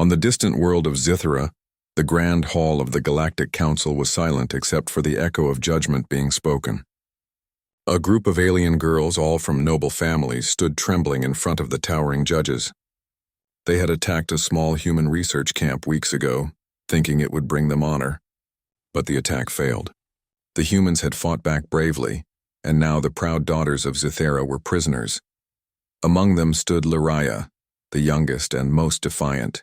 On the distant world of Zithera, the grand hall of the Galactic Council was silent except for the echo of judgment being spoken. A group of alien girls, all from noble families, stood trembling in front of the towering judges. They had attacked a small human research camp weeks ago, thinking it would bring them honor. But the attack failed. The humans had fought back bravely, and now the proud daughters of Zithera were prisoners. Among them stood Lyraya, the youngest and most defiant.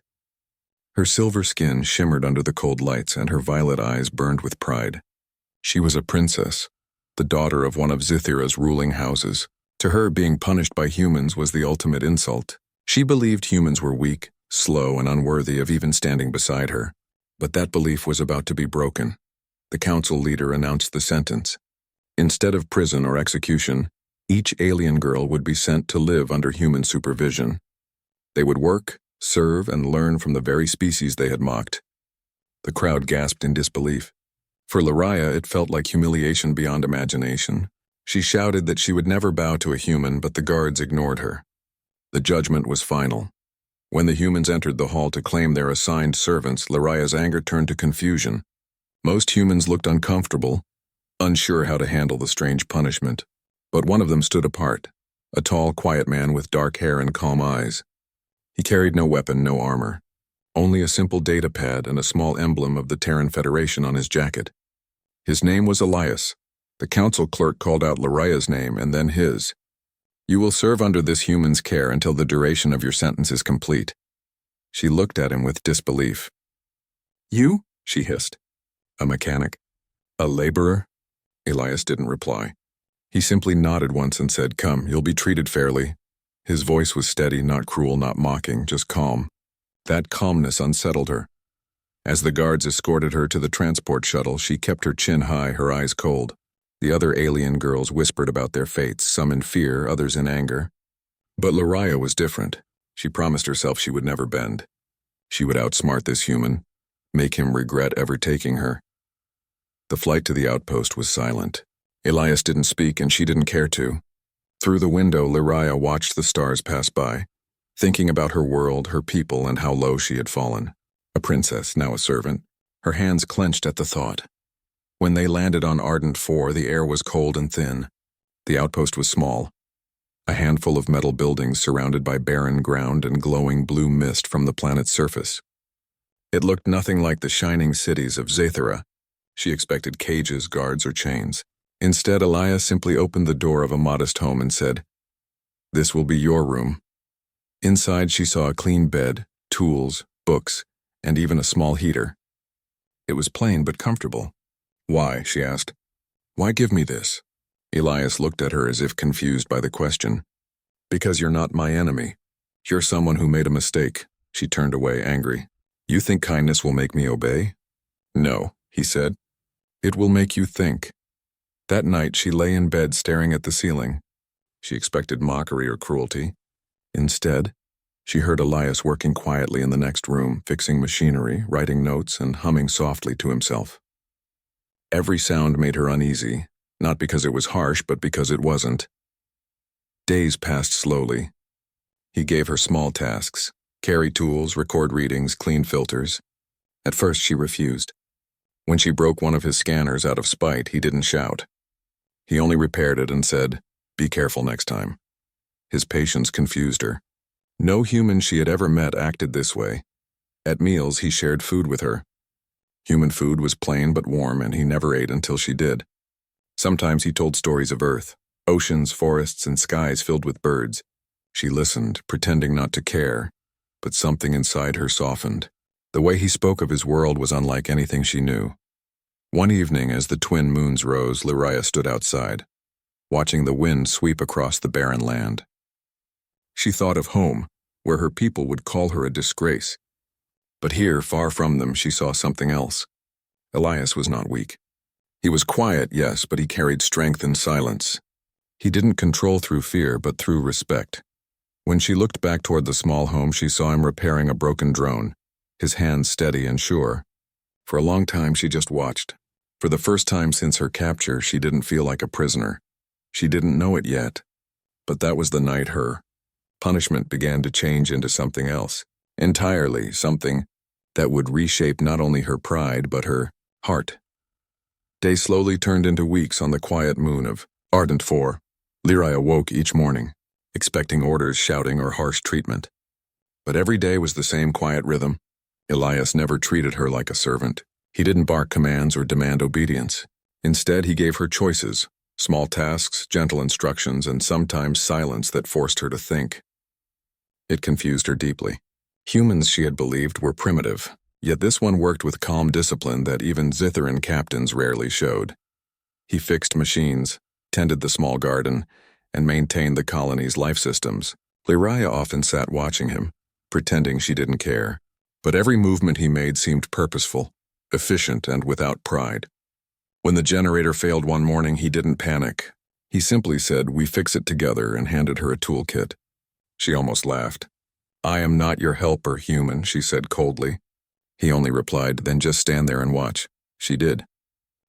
Her silver skin shimmered under the cold lights, and her violet eyes burned with pride. She was a princess, the daughter of one of Zithera's ruling houses. To her, being punished by humans was the ultimate insult. She believed humans were weak, slow, and unworthy of even standing beside her. But that belief was about to be broken. The council leader announced the sentence. Instead of prison or execution, each alien girl would be sent to live under human supervision. They would work, serve, and learn from the very species they had mocked. The crowd gasped in disbelief. For Lyraya, it felt like humiliation beyond imagination. She shouted that she would never bow to a human, but the guards ignored her. The judgment was final. When the humans entered the hall to claim their assigned servants, Lyraya's anger turned to confusion. Most humans looked uncomfortable, unsure how to handle the strange punishment. But one of them stood apart, a tall, quiet man with dark hair and calm eyes. He carried no weapon, no armor, only a simple data pad and a small emblem of the Terran Federation on his jacket. His name was Elias. The council clerk called out Lyraya's name and then his. "You will serve under this human's care until the duration of your sentence is complete." She looked at him with disbelief. "You?" she hissed. "A mechanic? A laborer?" Elias didn't reply. He simply nodded once and said, "Come, you'll be treated fairly." His voice was steady, not cruel, not mocking, just calm. That calmness unsettled her. As the guards escorted her to the transport shuttle, she kept her chin high, her eyes cold. The other alien girls whispered about their fates, some in fear, others in anger. But Lyraya was different. She promised herself she would never bend. She would outsmart this human, make him regret ever taking her. The flight to the outpost was silent. Elias didn't speak, and she didn't care to. Through the window, Lyraya watched the stars pass by, thinking about her world, her people, and how low she had fallen. A princess, now a servant. Her hands clenched at the thought. When they landed on Ardent 4, the air was cold and thin. The outpost was small. A handful of metal buildings surrounded by barren ground and glowing blue mist from the planet's surface. It looked nothing like the shining cities of Zithera. She expected cages, guards, or chains. Instead, Elias simply opened the door of a modest home and said, "This will be your room." Inside, she saw a clean bed, tools, books, and even a small heater. It was plain but comfortable. "Why?" she asked. "Why give me this?" Elias looked at her as if confused by the question. "Because you're not my enemy. You're someone who made a mistake." She turned away, angry. "You think kindness will make me obey?" "No," he said. "It will make you think." That night, she lay in bed staring at the ceiling. She expected mockery or cruelty. Instead, she heard Elias working quietly in the next room, fixing machinery, writing notes, and humming softly to himself. Every sound made her uneasy, not because it was harsh, but because it wasn't. Days passed slowly. He gave her small tasks: carry tools, record readings, clean filters. At first, she refused. When she broke one of his scanners out of spite, he didn't shout. He only repaired it and said, "Be careful next time." His patience confused her. No human she had ever met acted this way. At meals, he shared food with her. Human food was plain but warm, and he never ate until she did. Sometimes he told stories of Earth, oceans, forests, and skies filled with birds. She listened, pretending not to care, but something inside her softened. The way he spoke of his world was unlike anything she knew. One evening, as the twin moons rose, Lyraya stood outside, watching the wind sweep across the barren land. She thought of home, where her people would call her a disgrace. But here, far from them, she saw something else. Elias was not weak. He was quiet, yes, but he carried strength in silence. He didn't control through fear, but through respect. When she looked back toward the small home, she saw him repairing a broken drone, his hands steady and sure. For a long time, she just watched. For the first time since her capture, she didn't feel like a prisoner. She didn't know it yet. But that was the night her punishment began to change into something else. Entirely, something that would reshape not only her pride but her heart. Days slowly turned into weeks on the quiet moon of Ardent 4. Lyra awoke each morning, expecting orders, shouting, or harsh treatment. But every day was the same quiet rhythm. Elias never treated her like a servant. He didn't bark commands or demand obedience. Instead, he gave her choices, small tasks, gentle instructions, and sometimes silence that forced her to think. It confused her deeply. Humans, she had believed, were primitive, yet this one worked with calm discipline that even Zitharan captains rarely showed. He fixed machines, tended the small garden, and maintained the colony's life systems. Lyra often sat watching him, pretending she didn't care. But every movement he made seemed purposeful, efficient, and without pride. When the generator failed one morning, he didn't panic. He simply said, "We fix it together," and handed her a toolkit. She almost laughed. "I am not your helper, human," she said coldly. He only replied, "Then just stand there and watch." She did.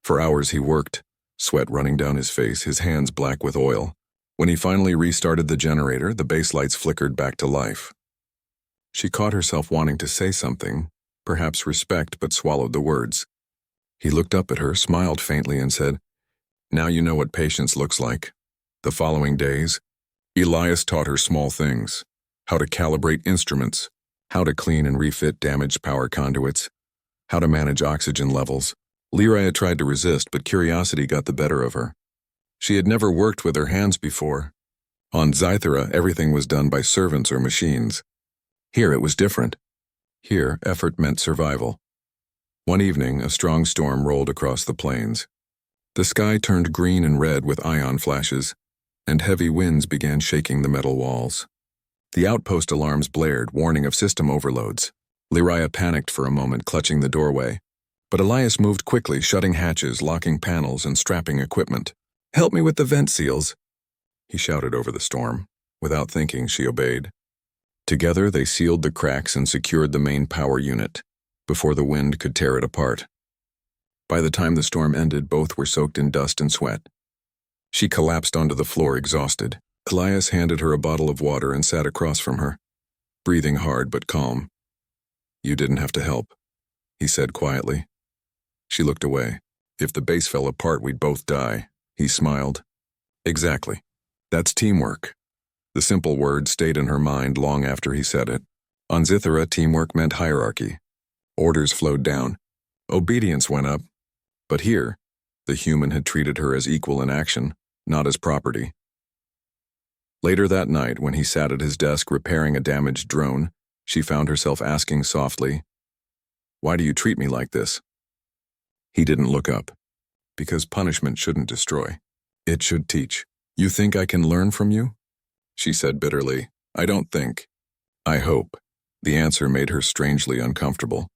For hours he worked, sweat running down his face, his hands black with oil. When he finally restarted the generator, the base lights flickered back to life. She caught herself wanting to say something, perhaps respect, but swallowed the words. He looked up at her, smiled faintly, and said, "Now you know what patience looks like." The following days, Elias taught her small things: how to calibrate instruments, how to clean and refit damaged power conduits, how to manage oxygen levels. Lyra tried to resist, but curiosity got the better of her. She had never worked with her hands before. On Zythera, everything was done by servants or machines. Here it was different. Here, effort meant survival. One evening, a strong storm rolled across the plains. The sky turned green and red with ion flashes, and heavy winds began shaking the metal walls. The outpost alarms blared, warning of system overloads. Lyra panicked for a moment, clutching the doorway. But Elias moved quickly, shutting hatches, locking panels, and strapping equipment. "Help me with the vent seals," he shouted over the storm. Without thinking, she obeyed. Together, they sealed the cracks and secured the main power unit, before the wind could tear it apart. By the time the storm ended, both were soaked in dust and sweat. She collapsed onto the floor, exhausted. Elias handed her a bottle of water and sat across from her, breathing hard but calm. "You didn't have to help," he said quietly. She looked away. "If the base fell apart, we'd both die," he smiled. "Exactly. That's teamwork." The simple word stayed in her mind long after he said it. On Zythera, teamwork meant hierarchy. Orders flowed down. Obedience went up. But here, the human had treated her as equal in action, not as property. Later that night, when he sat at his desk repairing a damaged drone, she found herself asking softly, "Why do you treat me like this?" He didn't look up. "Because punishment shouldn't destroy. It should teach." "You think I can learn from you?" she said bitterly. "I don't think. I hope." The answer made her strangely uncomfortable.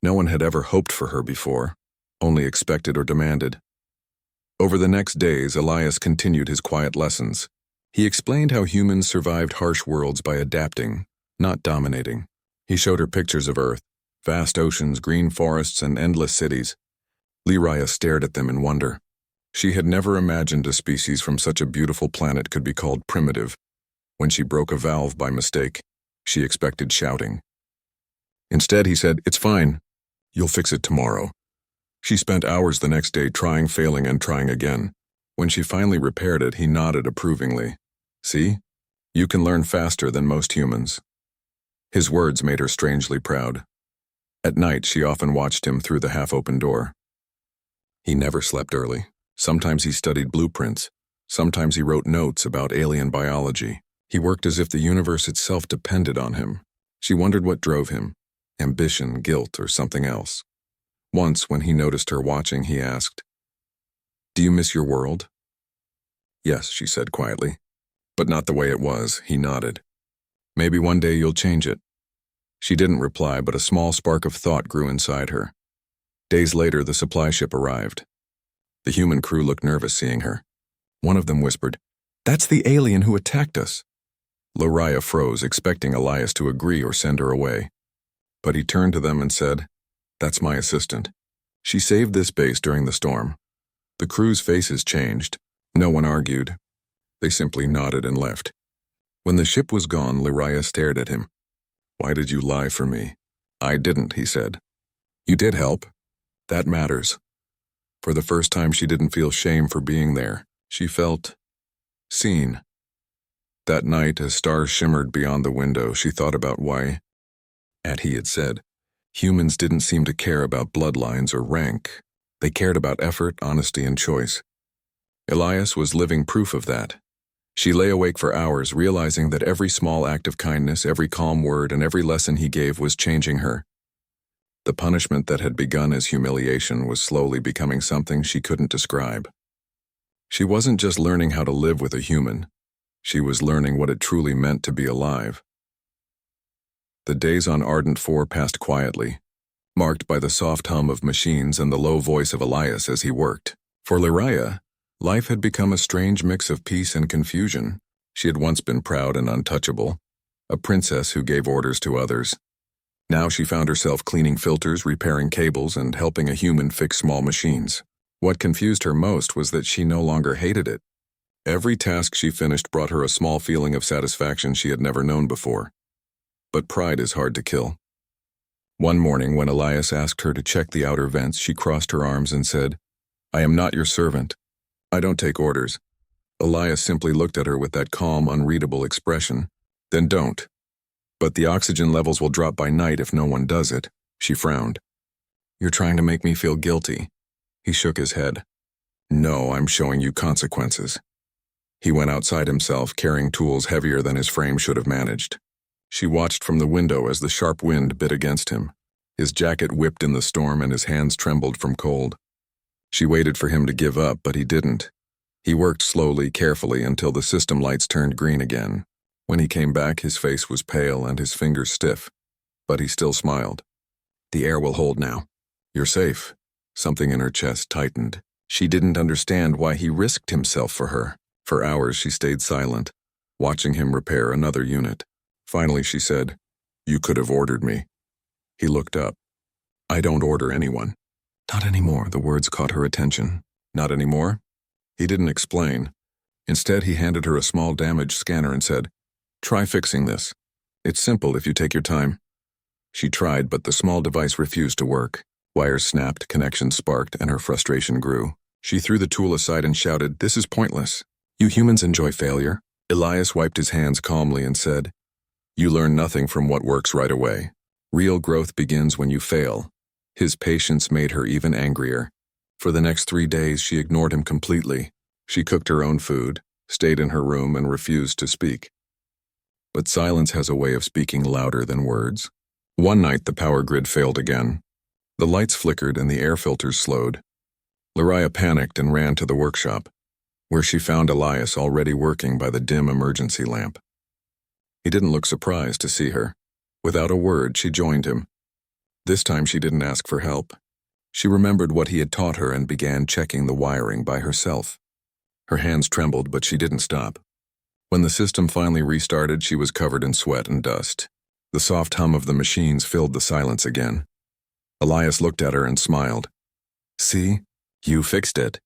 No one had ever hoped for her before, only expected or demanded. Over the next days, Elias continued his quiet lessons. He explained how humans survived harsh worlds by adapting, not dominating. He showed her pictures of Earth, vast oceans, green forests, and endless cities. Lyra stared at them in wonder. She had never imagined a species from such a beautiful planet could be called primitive. When she broke a valve by mistake, she expected shouting. Instead, he said, "It's fine. You'll fix it tomorrow." She spent hours the next day trying, failing, and trying again. When she finally repaired it, he nodded approvingly. "See? You can learn faster than most humans." His words made her strangely proud. At night, she often watched him through the half-open door. He never slept early. Sometimes he studied blueprints. Sometimes he wrote notes about alien biology. He worked as if the universe itself depended on him. She wondered what drove him: ambition, guilt, or something else. Once, when he noticed her watching, he asked, "Do you miss your world?" "Yes," she said quietly. "But not the way it was," he nodded. "Maybe one day you'll change it." She didn't reply, but a small spark of thought grew inside her. Days later, the supply ship arrived. The human crew looked nervous seeing her. One of them whispered, "That's the alien who attacked us." Lyra froze, expecting Elias to agree or send her away. But he turned to them and said, "That's my assistant. She saved this base during the storm." The crew's faces changed. No one argued. They simply nodded and left. When the ship was gone, Lyra stared at him. Why did you lie for me? I didn't, he said. You did help. That matters. For the first time, she didn't feel shame for being there. She felt seen. That night, as stars shimmered beyond the window, she thought about why, he had said, humans didn't seem to care about bloodlines or rank. They cared about effort, honesty, and choice. Elias was living proof of that. She lay awake for hours, realizing that every small act of kindness, every calm word, and every lesson he gave was changing her. The punishment that had begun as humiliation was slowly becoming something she couldn't describe. She wasn't just learning how to live with a human. She was learning what it truly meant to be alive. The days on Ardent 4 passed quietly, marked by the soft hum of machines and the low voice of Elias as he worked. For Lyraya, life had become a strange mix of peace and confusion. She had once been proud and untouchable, a princess who gave orders to others. Now she found herself cleaning filters, repairing cables, and helping a human fix small machines. What confused her most was that she no longer hated it. Every task she finished brought her a small feeling of satisfaction she had never known before. But pride is hard to kill. One morning, when Elias asked her to check the outer vents, she crossed her arms and said, "I am not your servant. I don't take orders." Elias simply looked at her with that calm, unreadable expression. "Then don't. But the oxygen levels will drop by night if no one does it." She frowned. "You're trying to make me feel guilty." He shook his head. "No, I'm showing you consequences." He went outside himself, carrying tools heavier than his frame should have managed. She watched from the window as the sharp wind bit against him. His jacket whipped in the storm and his hands trembled from cold. She waited for him to give up, but he didn't. He worked slowly, carefully, until the system lights turned green again. When he came back, his face was pale and his fingers stiff, but he still smiled. "The air will hold now. You're safe." Something in her chest tightened. She didn't understand why he risked himself for her. For hours she stayed silent, watching him repair another unit. Finally she said, "You could have ordered me." He looked up. "I don't order anyone." "Not anymore," the words caught her attention. "Not anymore?" He didn't explain. Instead, he handed her a small damaged scanner and said, "Try fixing this. It's simple if you take your time." She tried, but the small device refused to work. Wires snapped, connections sparked, and her frustration grew. She threw the tool aside and shouted, "This is pointless. You humans enjoy failure." Elias wiped his hands calmly and said, "You learn nothing from what works right away. Real growth begins when you fail." His patience made her even angrier. For the next 3 days, she ignored him completely. She cooked her own food, stayed in her room, and refused to speak. But silence has a way of speaking louder than words. One night, the power grid failed again. The lights flickered and the air filters slowed. Lyraya panicked and ran to the workshop, where she found Elias already working by the dim emergency lamp. He didn't look surprised to see her. Without a word, she joined him. This time she didn't ask for help. She remembered what he had taught her and began checking the wiring by herself. Her hands trembled, but she didn't stop. When the system finally restarted, she was covered in sweat and dust. The soft hum of the machines filled the silence again. Elias looked at her and smiled. "See? You fixed it."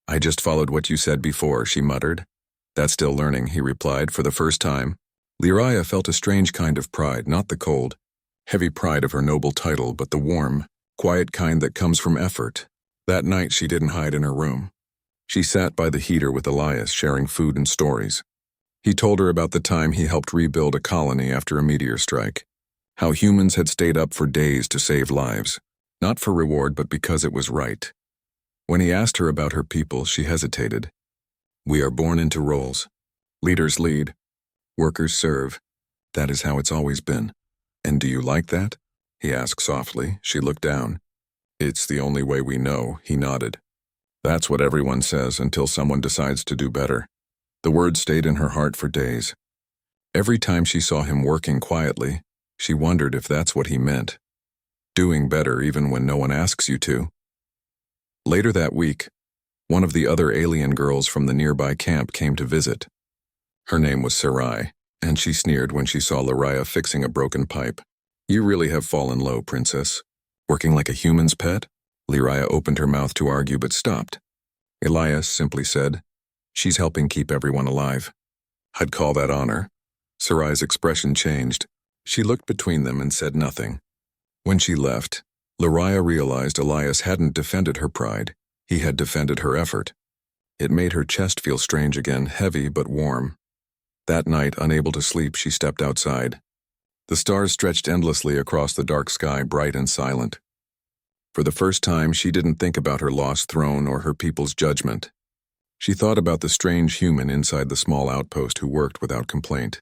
"I just followed what you said before," she muttered. "That's still learning," he replied for the first time. Lyraya felt a strange kind of pride, not the cold, heavy pride of her noble title, but the warm, quiet kind that comes from effort. That night she didn't hide in her room. She sat by the heater with Elias, sharing food and stories. He told her about the time he helped rebuild a colony after a meteor strike, how humans had stayed up for days to save lives, not for reward but because it was right. When he asked her about her people, she hesitated. "We are born into roles. Leaders lead. Workers serve. That is how it's always been." "And do you like that?" he asked softly. She looked down. "It's the only way we know," he nodded. "That's what everyone says until someone decides to do better." The words stayed in her heart for days. Every time she saw him working quietly, she wondered if that's what he meant. Doing better even when no one asks you to. Later that week, one of the other alien girls from the nearby camp came to visit. Her name was Sarai, and she sneered when she saw Lyraya fixing a broken pipe. "You really have fallen low, princess. Working like a human's pet?" Lyraya opened her mouth to argue but stopped. Elias simply said, "She's helping keep everyone alive." "I'd call that honor." Sarai's expression changed. She looked between them and said nothing. When she left, Lariah realized Elias hadn't defended her pride. He had defended her effort. It made her chest feel strange again, heavy but warm. That night, unable to sleep, she stepped outside. The stars stretched endlessly across the dark sky, bright and silent. For the first time, she didn't think about her lost throne or her people's judgment. She thought about the strange human inside the small outpost who worked without complaint,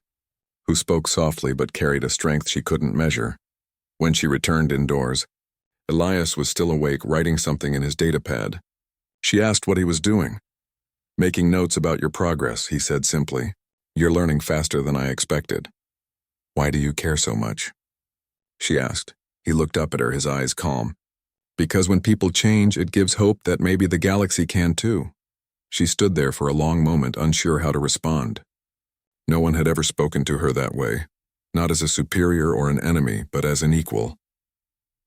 who spoke softly but carried a strength she couldn't measure. When she returned indoors, Elias was still awake, writing something in his datapad. She asked what he was doing. "Making notes about your progress," he said simply. "You're learning faster than I expected." "Why do you care so much?" she asked. He looked up at her, his eyes calm. "Because when people change, it gives hope that maybe the galaxy can too." She stood there for a long moment, unsure how to respond. No one had ever spoken to her that way, not as a superior or an enemy, but as an equal.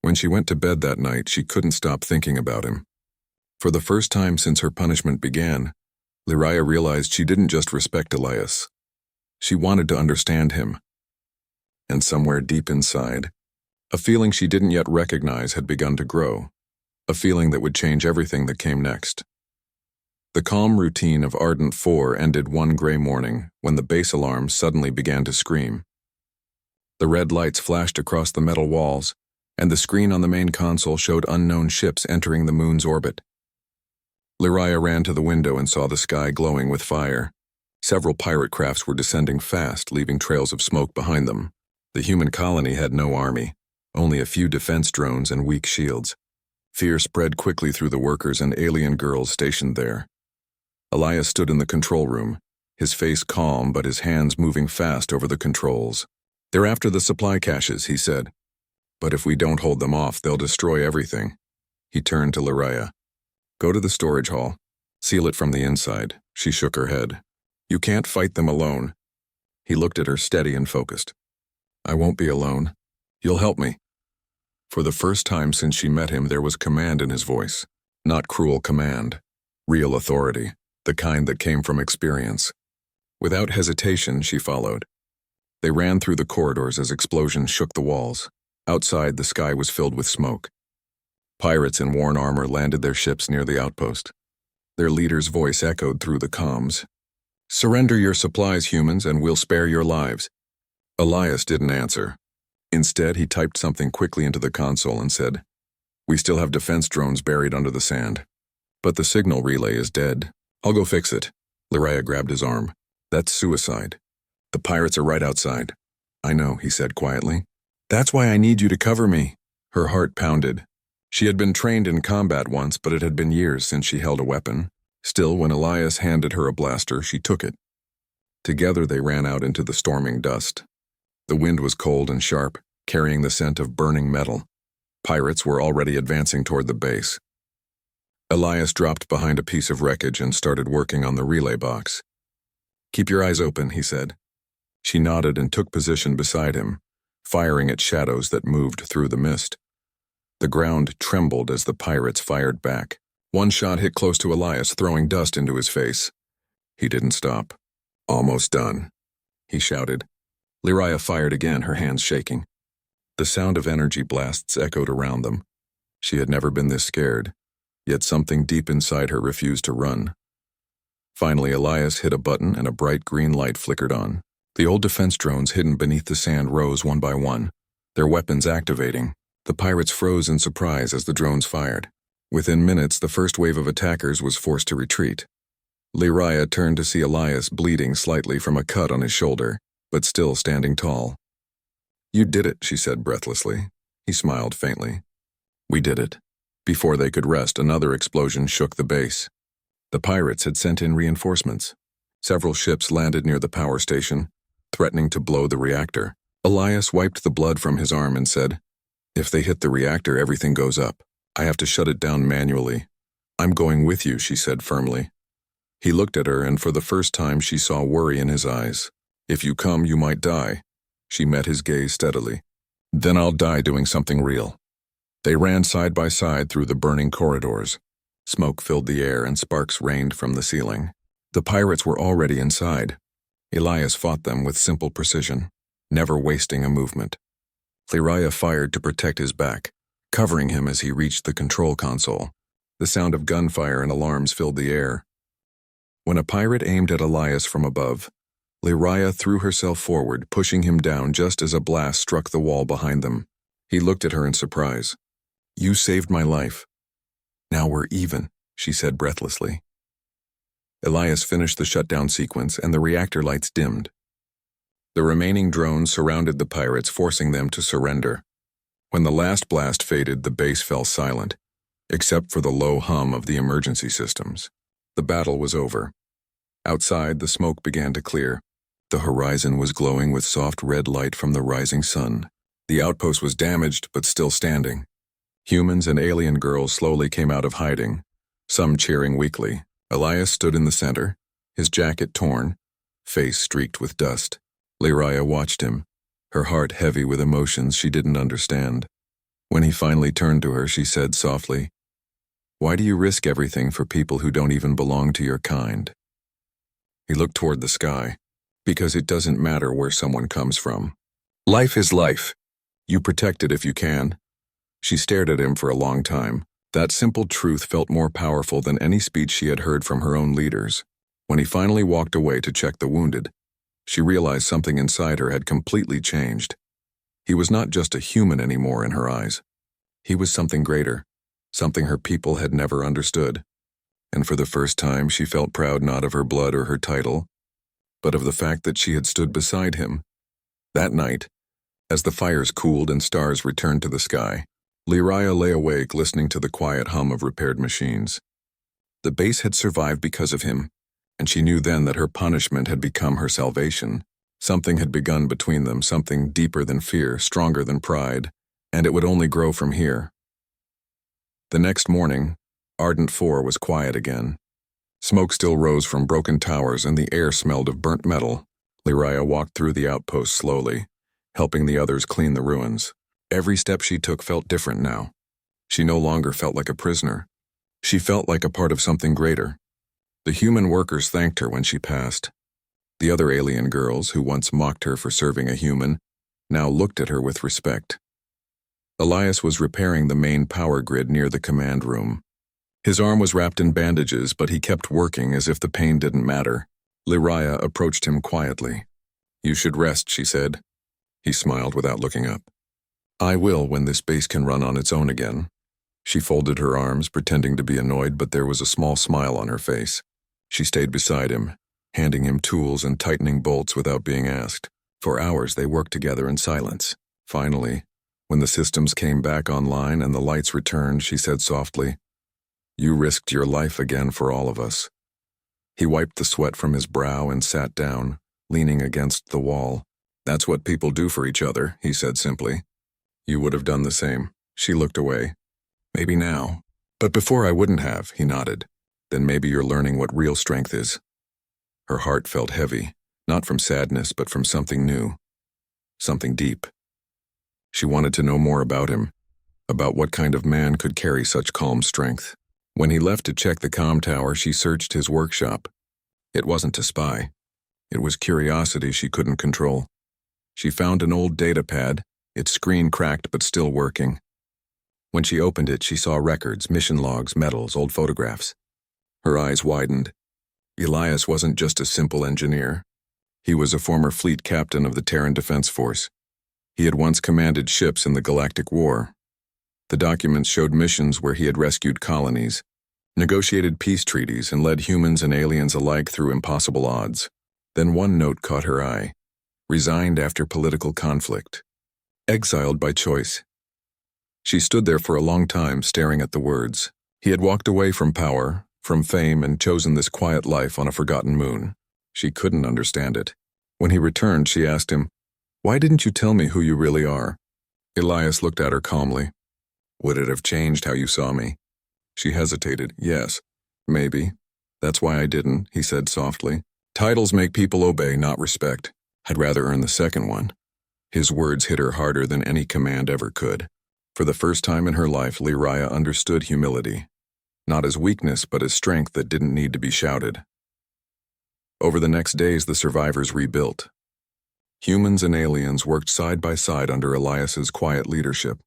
When she went to bed that night, she couldn't stop thinking about him. For the first time since her punishment began, Lariah realized she didn't just respect Elias. She wanted to understand him. And somewhere deep inside, a feeling she didn't yet recognize had begun to grow, a feeling that would change everything that came next. The calm routine of Ardent 4 ended one gray morning when the base alarm suddenly began to scream. The red lights flashed across the metal walls, and the screen on the main console showed unknown ships entering the moon's orbit. Lariah ran to the window and saw the sky glowing with fire. Several pirate crafts were descending fast, leaving trails of smoke behind them. The human colony had no army, only a few defense drones and weak shields. Fear spread quickly through the workers and alien girls stationed there. Elias stood in the control room, his face calm but his hands moving fast over the controls. "They're after the supply caches," he said. "But if we don't hold them off, they'll destroy everything." He turned to Lariah. "Go to the storage hall. Seal it from the inside." She shook her head. "You can't fight them alone." He looked at her, steady and focused. "I won't be alone. You'll help me." For the first time since she met him, there was command in his voice. Not cruel command. Real authority. The kind that came from experience. Without hesitation, she followed. They ran through the corridors as explosions shook the walls. Outside, the sky was filled with smoke. Pirates in worn armor landed their ships near the outpost. Their leader's voice echoed through the comms. "Surrender your supplies, humans, and we'll spare your lives." Elias didn't answer. Instead, he typed something quickly into the console and said, "We still have defense drones buried under the sand. But the signal relay is dead. I'll go fix it." Lariah grabbed his arm. "That's suicide. The pirates are right outside." "I know," he said quietly. "That's why I need you to cover me." Her heart pounded. She had been trained in combat once, but it had been years since she held a weapon. Still, when Elias handed her a blaster, she took it. Together they ran out into the storming dust. The wind was cold and sharp, carrying the scent of burning metal. Pirates were already advancing toward the base. Elias dropped behind a piece of wreckage and started working on the relay box. "Keep your eyes open," he said. She nodded and took position beside him, firing at shadows that moved through the mist. The ground trembled as the pirates fired back. One shot hit close to Elias, throwing dust into his face. He didn't stop. "Almost done," he shouted. Lariah fired again, her hands shaking. The sound of energy blasts echoed around them. She had never been this scared, yet something deep inside her refused to run. Finally, Elias hit a button and a bright green light flickered on. The old defense drones hidden beneath the sand rose one by one, their weapons activating. The pirates froze in surprise as the drones fired. Within minutes, the first wave of attackers was forced to retreat. Lariah turned to see Elias bleeding slightly from a cut on his shoulder, but still standing tall. "You did it," she said breathlessly. He smiled faintly. "We did it." Before they could rest, another explosion shook the base. The pirates had sent in reinforcements. Several ships landed near the power station, threatening to blow the reactor. Elias wiped the blood from his arm and said, "If they hit the reactor, everything goes up. I have to shut it down manually." "I'm going with you," she said firmly. He looked at her, and for the first time she saw worry in his eyes. "If you come, you might die." She met his gaze steadily. "Then I'll die doing something real." They ran side by side through the burning corridors. Smoke filled the air and sparks rained from the ceiling. The pirates were already inside. Elias fought them with simple precision. never wasting a movement. Liraya fired to protect his back, covering him as he reached the control console. The sound of gunfire and alarms filled the air. When a pirate aimed at Elias from above, Liraya threw herself forward, pushing him down just as a blast struck the wall behind them. He looked at her in surprise. "You saved my life. Now we're even," she said breathlessly. Elias finished the shutdown sequence and the reactor lights dimmed. The remaining drones surrounded the pirates, forcing them to surrender. When the last blast faded, the base fell silent, except for the low hum of the emergency systems. The battle was over. Outside, the smoke began to clear. The horizon was glowing with soft red light from the rising sun. The outpost was damaged, but still standing. Humans and alien girls slowly came out of hiding, some cheering weakly. Elias stood in the center, his jacket torn, face streaked with dust. Liraya watched him, her heart heavy with emotions she didn't understand. When he finally turned to her, she said softly, "Why do you risk everything for people who don't even belong to your kind?" He looked toward the sky. "Because it doesn't matter where someone comes from. Life is life. You protect it if you can." She stared at him for a long time. That simple truth felt more powerful than any speech she had heard from her own leaders. When he finally walked away to check the wounded, she realized something inside her had completely changed. He was not just a human anymore in her eyes. He was something greater, something her people had never understood. And for the first time, she felt proud not of her blood or her title, but of the fact that she had stood beside him. That night, as the fires cooled and stars returned to the sky, Liraya lay awake listening to the quiet hum of repaired machines. The base had survived because of him, and she knew then that her punishment had become her salvation. Something had begun between them, something deeper than fear, stronger than pride, and it would only grow from here. The next morning, Ardent 4 was quiet again. Smoke still rose from broken towers and the air smelled of burnt metal. Liraya walked through the outpost slowly, helping the others clean the ruins. Every step she took felt different now. She no longer felt like a prisoner. She felt like a part of something greater. The human workers thanked her when she passed. The other alien girls, who once mocked her for serving a human, now looked at her with respect. Elias was repairing the main power grid near the command room. His arm was wrapped in bandages, but he kept working as if the pain didn't matter. Liraya approached him quietly. "You should rest," she said. He smiled without looking up. "I will when this base can run on its own again." She folded her arms, pretending to be annoyed, but there was a small smile on her face. She stayed beside him, handing him tools and tightening bolts without being asked. For hours they worked together in silence. Finally, when the systems came back online and the lights returned, she said softly, "You risked your life again for all of us." He wiped the sweat from his brow and sat down, leaning against the wall. "That's what people do for each other," he said simply. "You would have done the same." She looked away. "Maybe now. But before I wouldn't have," he nodded. "Then maybe you're learning what real strength is." Her heart felt heavy, not from sadness, but from something new, something deep. She wanted to know more about him, about what kind of man could carry such calm strength. When he left to check the comm tower, she searched his workshop. It wasn't to spy. It was curiosity she couldn't control. She found an old data pad, its screen cracked but still working. When she opened it, she saw records, mission logs, medals, old photographs. Her eyes widened. Elias wasn't just a simple engineer. He was a former fleet captain of the Terran Defense Force. He had once commanded ships in the Galactic War. The documents showed missions where he had rescued colonies, negotiated peace treaties, and led humans and aliens alike through impossible odds. Then one note caught her eye. Resigned after political conflict. Exiled by choice. She stood there for a long time, staring at the words. He had walked away from power, from fame, and chosen this quiet life on a forgotten moon. She couldn't understand it. When he returned, she asked him, "Why didn't you tell me who you really are?" Elias looked at her calmly. "Would it have changed how you saw me?" She hesitated. "Yes, maybe. That's why I didn't," he said softly. "Titles make people obey, not respect. I'd rather earn the second one." His words hit her harder than any command ever could. For the first time in her life, Liraya understood humility. Not as weakness, but as strength that didn't need to be shouted. Over the next days, the survivors rebuilt. Humans and aliens worked side by side under Elias's quiet leadership.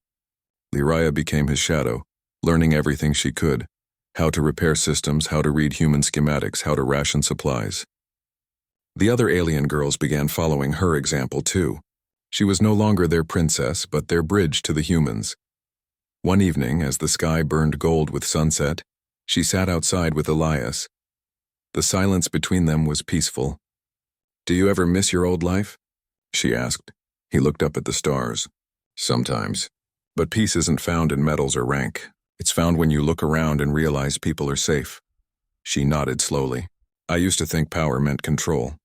Liraya became his shadow, learning everything she could: how to repair systems, how to read human schematics, how to ration supplies. The other alien girls began following her example too. She was no longer their princess, but their bridge to the humans. One evening, as the sky burned gold with sunset, she sat outside with Elias. The silence between them was peaceful. "Do you ever miss your old life?" she asked. He looked up at the stars. "Sometimes. But peace isn't found in medals or rank. It's found when you look around and realize people are safe." She nodded slowly. "I used to think power meant control.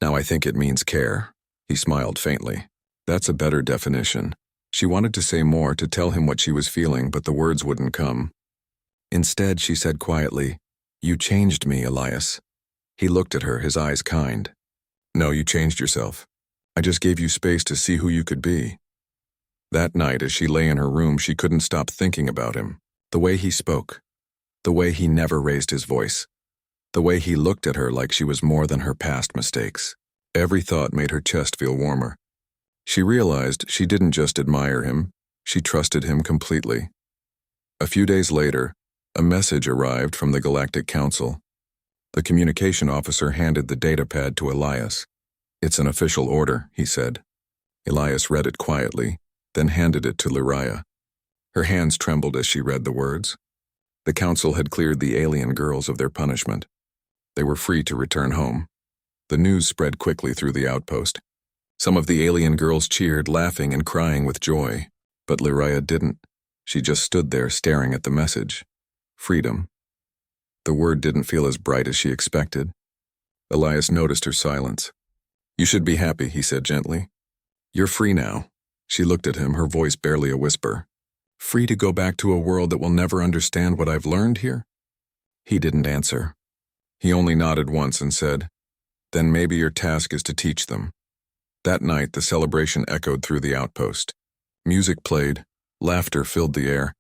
Now I think it means care." He smiled faintly. "That's a better definition." She wanted to say more, to tell him what she was feeling, but the words wouldn't come. Instead, she said quietly, "You changed me, Elias." He looked at her, his eyes kind. "No, you changed yourself. I just gave you space to see who you could be." That night, as she lay in her room, she couldn't stop thinking about him. The way he spoke. The way he never raised his voice. The way he looked at her like she was more than her past mistakes. Every thought made her chest feel warmer. She realized she didn't just admire him, she trusted him completely. A few days later, a message arrived from the Galactic Council. The communication officer handed the datapad to Elias. "It's an official order," he said. Elias read it quietly, then handed it to Liraya. Her hands trembled as she read the words. The council had cleared the alien girls of their punishment. They were free to return home. The news spread quickly through the outpost. Some of the alien girls cheered, laughing and crying with joy. But Liraya didn't. She just stood there staring at the message. Freedom. The word didn't feel as bright as she expected. Elias noticed her silence. "You should be happy," he said gently. "You're free now." She looked at him, her voice barely a whisper. "Free to go back to a world that will never understand what I've learned here?" He didn't answer. He only nodded once and said, "Then maybe your task is to teach them." That night, the celebration echoed through the outpost. Music played, laughter filled the air,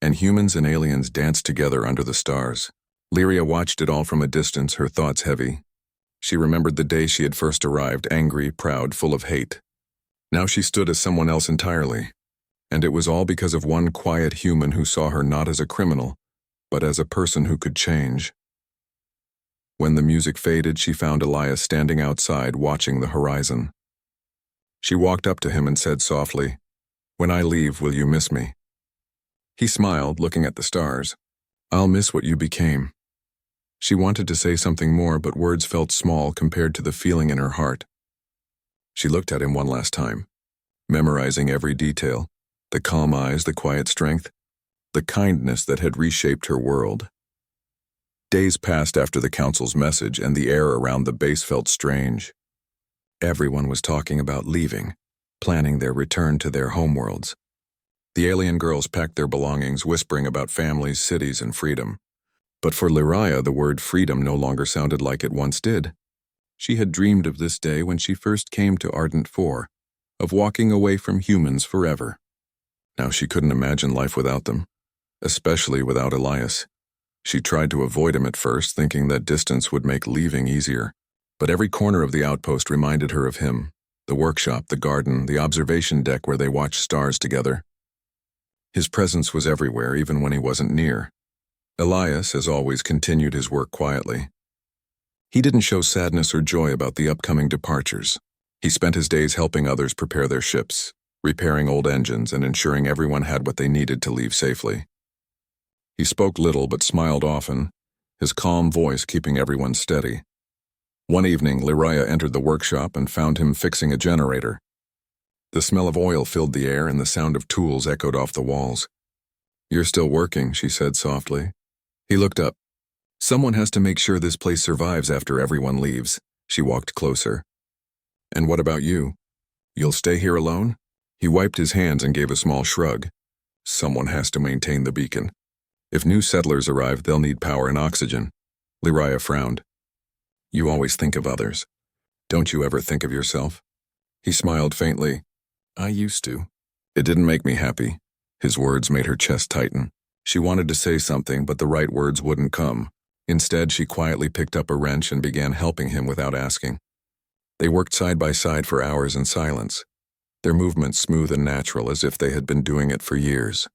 and humans and aliens danced together under the stars. Lyria watched it all from a distance, her thoughts heavy. She remembered the day she had first arrived, angry, proud, full of hate. Now she stood as someone else entirely, and it was all because of one quiet human who saw her not as a criminal, but as a person who could change. When the music faded, she found Elias standing outside, watching the horizon. She walked up to him and said softly, "When I leave, will you miss me?" He smiled, looking at the stars. "I'll miss what you became." She wanted to say something more, but words felt small compared to the feeling in her heart. She looked at him one last time, memorizing every detail, the calm eyes, the quiet strength, the kindness that had reshaped her world. Days passed after the council's message, and the air around the base felt strange. Everyone was talking about leaving, planning their return to their homeworlds. The alien girls packed their belongings, whispering about families, cities, and freedom. But for Liraya, the word freedom no longer sounded like it once did. She had dreamed of this day when she first came to Ardent 4, of walking away from humans forever. Now she couldn't imagine life without them, especially without Elias. She tried to avoid him at first, thinking that distance would make leaving easier. But every corner of the outpost reminded her of him: the workshop, the garden, the observation deck where they watched stars together. His presence was everywhere, even when he wasn't near. Elias, as always, continued his work quietly. He didn't show sadness or joy about the upcoming departures. He spent his days helping others prepare their ships, repairing old engines, and ensuring everyone had what they needed to leave safely. He spoke little but smiled often, his calm voice keeping everyone steady. One evening, Liraya entered the workshop and found him fixing a generator. The smell of oil filled the air and the sound of tools echoed off the walls. "You're still working," she said softly. He looked up. "Someone has to make sure this place survives after everyone leaves." She walked closer. "And what about you? You'll stay here alone?" He wiped his hands and gave a small shrug. "Someone has to maintain the beacon. If new settlers arrive, they'll need power and oxygen." Liraya frowned. "You always think of others. Don't you ever think of yourself?" He smiled faintly. "I used to." It didn't make me happy. His words made her chest tighten. She wanted to say something, but the right words wouldn't come. Instead, she quietly picked up a wrench and began helping him without asking. They worked side by side for hours in silence, their movements smooth and natural as if they had been doing it for years.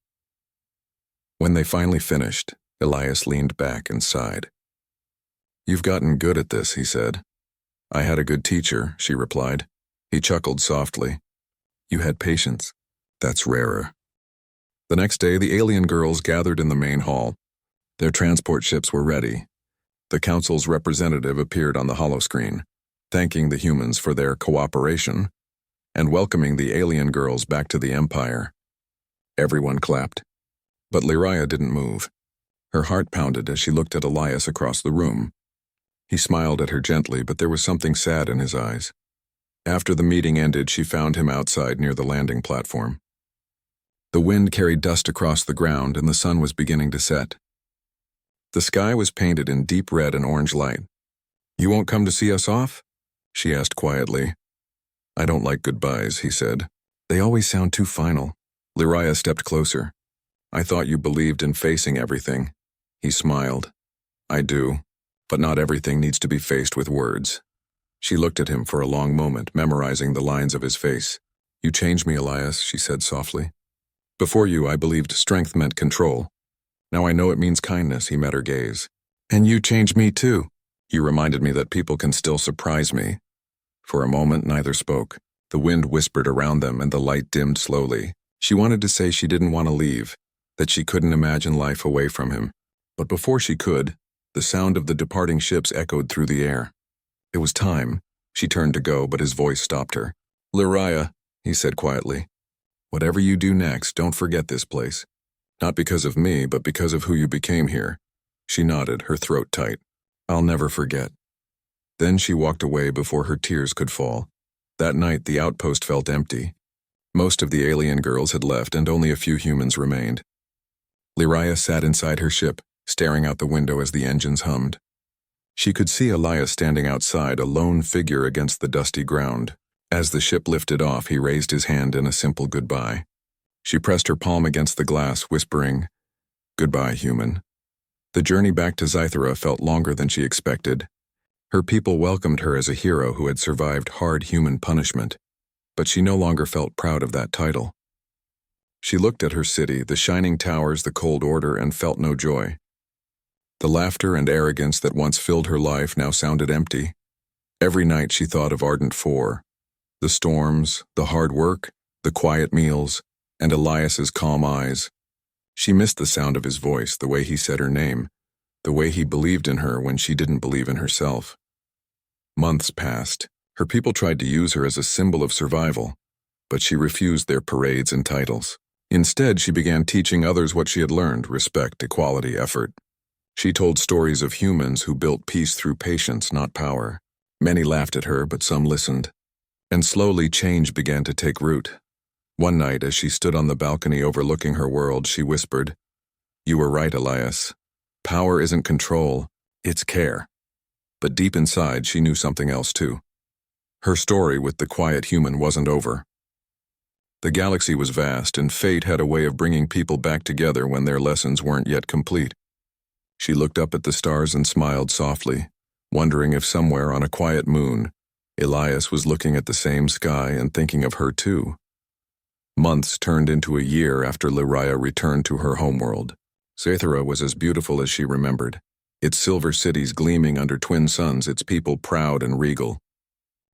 When they finally finished, Elias leaned back and sighed. "You've gotten good at this," he said. "I had a good teacher," she replied. He chuckled softly. "You had patience. That's rarer." The next day, the alien girls gathered in the main hall. Their transport ships were ready. The council's representative appeared on the holoscreen, thanking the humans for their cooperation and welcoming the alien girls back to the Empire. Everyone clapped, but Lyria didn't move. Her heart pounded as she looked at Elias across the room. He smiled at her gently, but there was something sad in his eyes. After the meeting ended, she found him outside near the landing platform. The wind carried dust across the ground, and the sun was beginning to set. The sky was painted in deep red and orange light. "You won't come to see us off?" she asked quietly. "I don't like goodbyes," he said. "They always sound too final." Lyria stepped closer. "I thought you believed in facing everything." He smiled. "I do, but not everything needs to be faced with words." She looked at him for a long moment, memorizing the lines of his face. "You changed me, Elias," she said softly. "Before you, I believed strength meant control. Now I know it means kindness." He met her gaze. "And you changed me too. You reminded me that people can still surprise me." For a moment, neither spoke. The wind whispered around them and the light dimmed slowly. She wanted to say she didn't want to leave, that she couldn't imagine life away from him. But before she could, the sound of the departing ships echoed through the air. It was time. She turned to go, but his voice stopped her. "Lyria," he said quietly, "whatever you do next, don't forget this place. Not because of me, but because of who you became here." She nodded, her throat tight. "I'll never forget." Then she walked away before her tears could fall. That night, the outpost felt empty. Most of the alien girls had left, and only a few humans remained. Lyria sat inside her ship, staring out the window as the engines hummed. She could see Elias standing outside, a lone figure against the dusty ground. As the ship lifted off, he raised his hand in a simple goodbye. She pressed her palm against the glass, whispering, "Goodbye, human." The journey back to Scythera felt longer than she expected. Her people welcomed her as a hero who had survived hard human punishment, but she no longer felt proud of that title. She looked at her city, the shining towers, the cold order, and felt no joy. The laughter and arrogance that once filled her life now sounded empty. Every night she thought of Ardent 4, the storms, the hard work, the quiet meals, and Elias's calm eyes. She missed the sound of his voice, the way he said her name, the way he believed in her when she didn't believe in herself. Months passed. Her people tried to use her as a symbol of survival, but she refused their parades and titles. Instead, she began teaching others what she had learned: respect, equality, effort. She told stories of humans who built peace through patience, not power. Many laughed at her, but some listened. And slowly change began to take root. One night, as she stood on the balcony overlooking her world, she whispered, "You were right, Elias. Power isn't control, it's care." But deep inside, she knew something else too. Her story with the quiet human wasn't over. The galaxy was vast, and fate had a way of bringing people back together when their lessons weren't yet complete. She looked up at the stars and smiled softly, wondering if somewhere on a quiet moon, Elias was looking at the same sky and thinking of her too. Months turned into a year after Lyria returned to her homeworld. Scythera was as beautiful as she remembered, its silver cities gleaming under twin suns, its people proud and regal.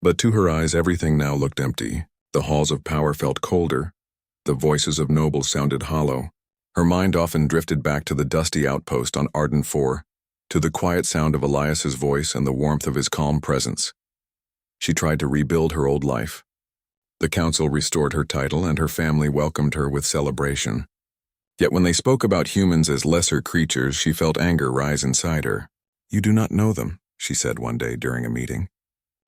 But to her eyes, everything now looked empty. The halls of power felt colder. The voices of nobles sounded hollow. Her mind often drifted back to the dusty outpost on Arden 4, to the quiet sound of Elias's voice and the warmth of his calm presence. She tried to rebuild her old life. The council restored her title, and her family welcomed her with celebration. Yet when they spoke about humans as lesser creatures, she felt anger rise inside her. "You do not know them," she said one day during a meeting.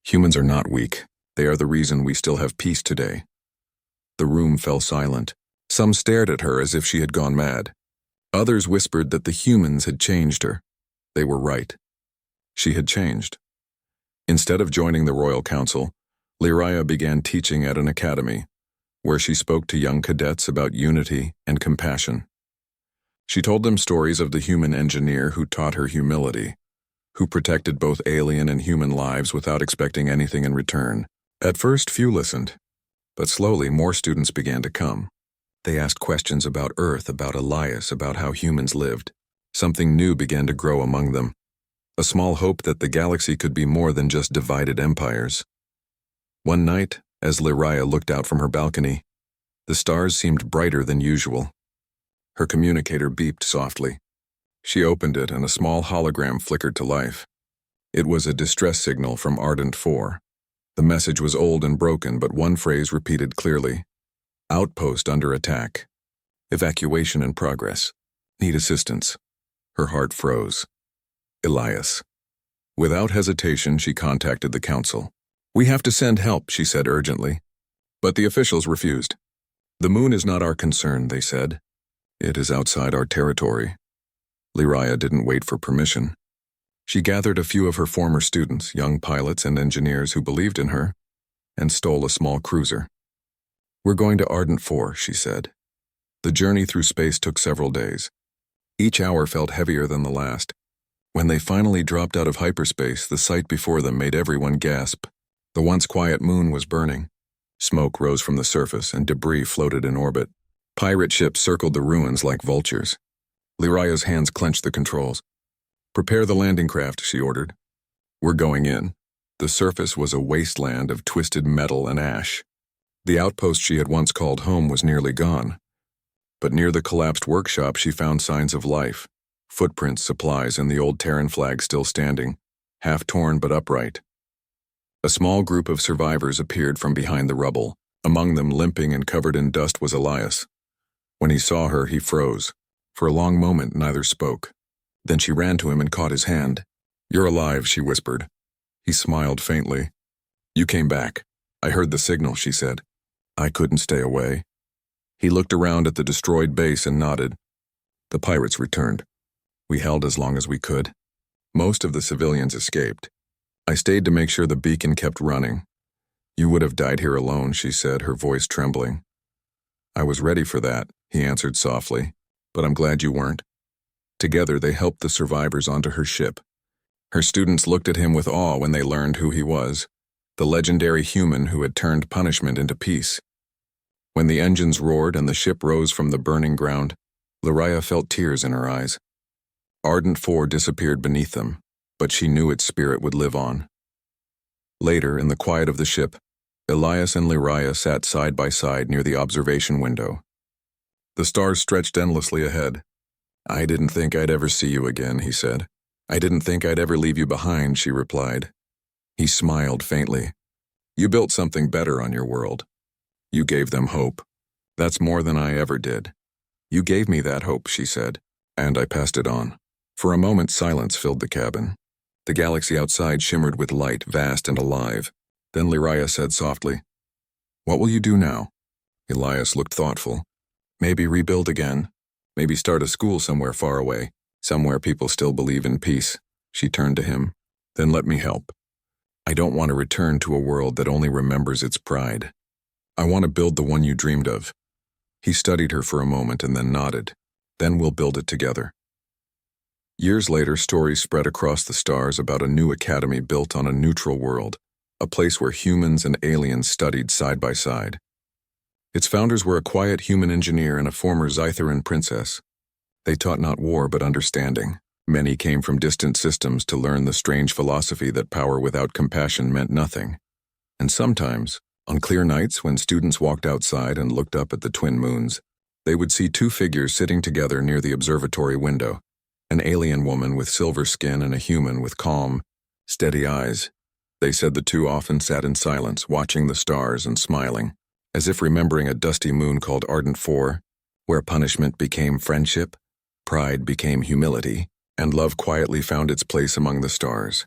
"Humans are not weak. They are the reason we still have peace today." The room fell silent. Some stared at her as if she had gone mad. Others whispered that the humans had changed her. They were right. She had changed. Instead of joining the Royal Council, Lyria began teaching at an academy, where she spoke to young cadets about unity and compassion. She told them stories of the human engineer who taught her humility, who protected both alien and human lives without expecting anything in return. At first, few listened, but slowly more students began to come. They asked questions about Earth, about Elias, about how humans lived. Something new began to grow among them, a small hope that the galaxy could be more than just divided empires. One night, as Lyria looked out from her balcony, the stars seemed brighter than usual. Her communicator beeped softly. She opened it and a small hologram flickered to life. It was a distress signal from Ardent 4. The message was old and broken, but one phrase repeated clearly. Outpost under attack. Evacuation in progress. Need assistance. Her heart froze. Elias. Without hesitation, she contacted the council. We have to send help, she said urgently. But the officials refused. The moon is not our concern, they said. It is outside our territory. Lyria didn't wait for permission. She gathered a few of her former students, young pilots and engineers who believed in her, and stole a small cruiser. We're going to Ardent 4, she said. The journey through space took several days. Each hour felt heavier than the last. When they finally dropped out of hyperspace, the sight before them made everyone gasp. The once quiet moon was burning. Smoke rose from the surface and debris floated in orbit. Pirate ships circled the ruins like vultures. Lyria's hands clenched the controls. Prepare the landing craft, she ordered. We're going in. The surface was a wasteland of twisted metal and ash. The outpost she had once called home was nearly gone. But near the collapsed workshop she found signs of life. Footprints, supplies, and the old Terran flag still standing, half torn but upright. A small group of survivors appeared from behind the rubble. Among them, limping and covered in dust, was Elias. When he saw her, he froze. For a long moment, neither spoke. Then she ran to him and caught his hand. You're alive, she whispered. He smiled faintly. You came back. I heard the signal, she said. I couldn't stay away. He looked around at the destroyed base and nodded. The pirates returned. We held as long as we could. Most of the civilians escaped. I stayed to make sure the beacon kept running. You would have died here alone, she said, her voice trembling. I was ready for that, he answered softly, but I'm glad you weren't. Together they helped the survivors onto her ship. Her students looked at him with awe when they learned who he was, the legendary human who had turned punishment into peace. When the engines roared and the ship rose from the burning ground, Lyria felt tears in her eyes. Ardent 4 disappeared beneath them, but she knew its spirit would live on. Later, in the quiet of the ship, Elias and Lyria sat side by side near the observation window. The stars stretched endlessly ahead. I didn't think I'd ever see you again, he said. I didn't think I'd ever leave you behind, she replied. He smiled faintly. You built something better on your world. You gave them hope. That's more than I ever did. You gave me that hope, she said, and I passed it on. For a moment, silence filled the cabin. The galaxy outside shimmered with light, vast and alive. Then Lyria said softly, What will you do now? Elias looked thoughtful. Maybe rebuild again. Maybe start a school somewhere far away, somewhere people still believe in peace. She turned to him. Then let me help. I don't want to return to a world that only remembers its pride. I want to build the one you dreamed of. He studied her for a moment and then nodded. Then we'll build it together. Years later, stories spread across the stars about a new academy built on a neutral world, a place where humans and aliens studied side by side. Its founders were a quiet human engineer and a former Zytheran princess. They taught not war but understanding. Many came from distant systems to learn the strange philosophy that power without compassion meant nothing. And sometimes, on clear nights when students walked outside and looked up at the twin moons, they would see two figures sitting together near the observatory window, an alien woman with silver skin and a human with calm, steady eyes. They said the two often sat in silence, watching the stars and smiling, as if remembering a dusty moon called Ardent 4, where punishment became friendship, pride became humility, and love quietly found its place among the stars.